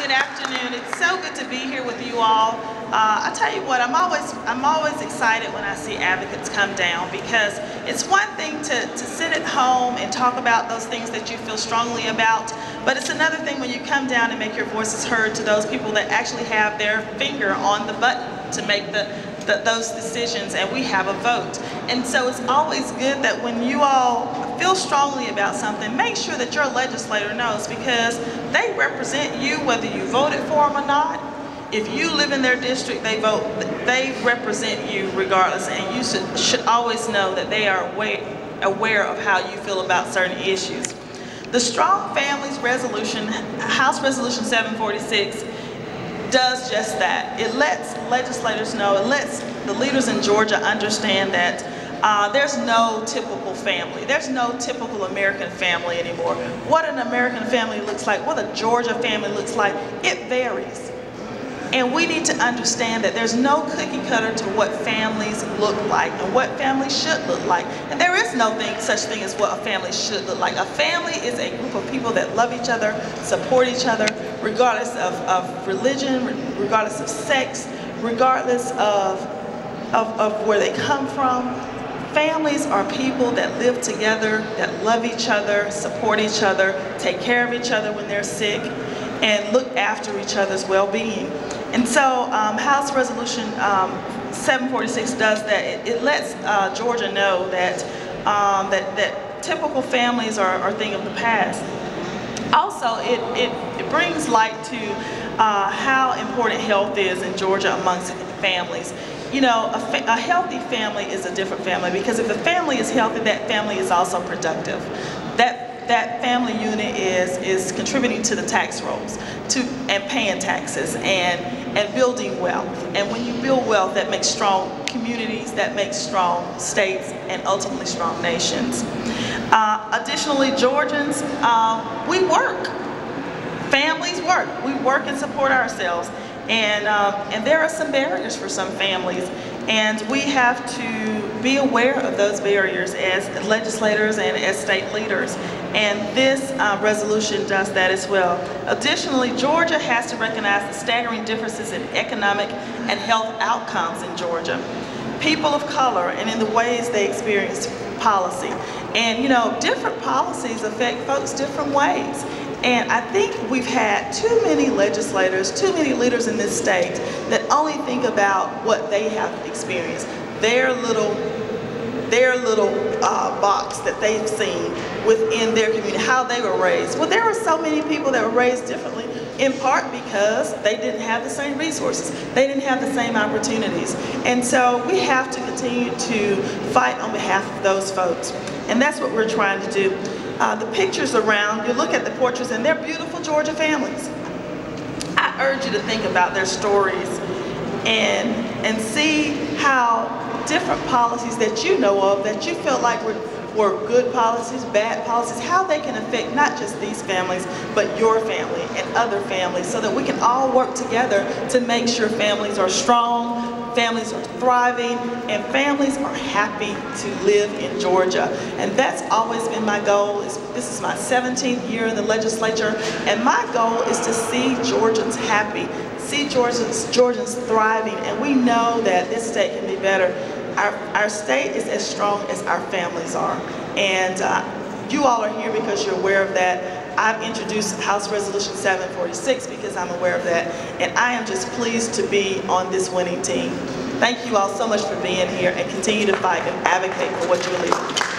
Good afternoon. It's so good to be here with you all. I tell you what, I'm always excited when I see advocates come down, because it's one thing to sit at home and talk about those things that you feel strongly about, but it's another thing when you come down and make your voices heard to those people that actually have their finger on the button to make those decisions, and we have a vote. And so it's always good that when you all feel strongly about something, make sure that your legislator knows, because they represent you whether you voted for them or not. If you live in their district, they represent you regardless, and you should always know that they are aware of how you feel about certain issues. The Strong Families Resolution, House Resolution 746, does just that. It lets legislators know, it lets the leaders in Georgia understand that there's no typical family. There's no typical American family anymore. What an American family looks like, what a Georgia family looks like, it varies. And we need to understand that there's no cookie cutter to what families look like and what families should look like. And there is no such thing as what a family should look like. A family is a group of people that love each other, support each other, regardless of religion, regardless of sex, regardless of where they come from. Families are people that live together, that love each other, support each other, take care of each other when they're sick, and look after each other's well-being. And so House Resolution 746 does that. It lets Georgia know that, that typical families are a thing of the past. Also, it brings light to how important health is in Georgia amongst families. You know, a healthy family is a different family, because if the family is healthy, that family is also productive. That family unit is contributing to the tax rolls, and paying taxes, and building wealth. And when you build wealth, that makes strong communities, that makes strong states, and ultimately strong nations. Additionally, Georgians, we work. Families work. We work and support ourselves. And there are some barriers for some families, and we have to be aware of those barriers as legislators and as state leaders. And this resolution does that as well. Additionally, Georgia has to recognize the staggering differences in economic and health outcomes in Georgia. People of color and in the ways they experience policy. And you know, different policies affect folks different ways. And I think we've had too many legislators, too many leaders in this state that only think about what they have experienced, their little box that they've seen within their community, how they were raised. Well, there were so many people that were raised differently, in part because they didn't have the same resources. They didn't have the same opportunities. And so we have to continue to fight on behalf of those folks. And that's what we're trying to do. The pictures around, you look at the portraits, and they're beautiful Georgia families. I urge you to think about their stories and see how different policies that you know of, that you felt like were good policies, bad policies, how they can affect not just these families, but your family and other families, so that we can all work together to make sure families are strong, families are thriving, and families are happy to live in Georgia. And that's always been my goal. This is my 17th year in the legislature, and my goal is to see Georgians happy, see Georgians thriving, and we know that this state can be better. Our state is as strong as our families are, and you all are here because you're aware of that. I've introduced House Resolution 746 because I'm aware of that, and I am just pleased to be on this winning team. Thank you all so much for being here, and continue to fight and advocate for what you believe in.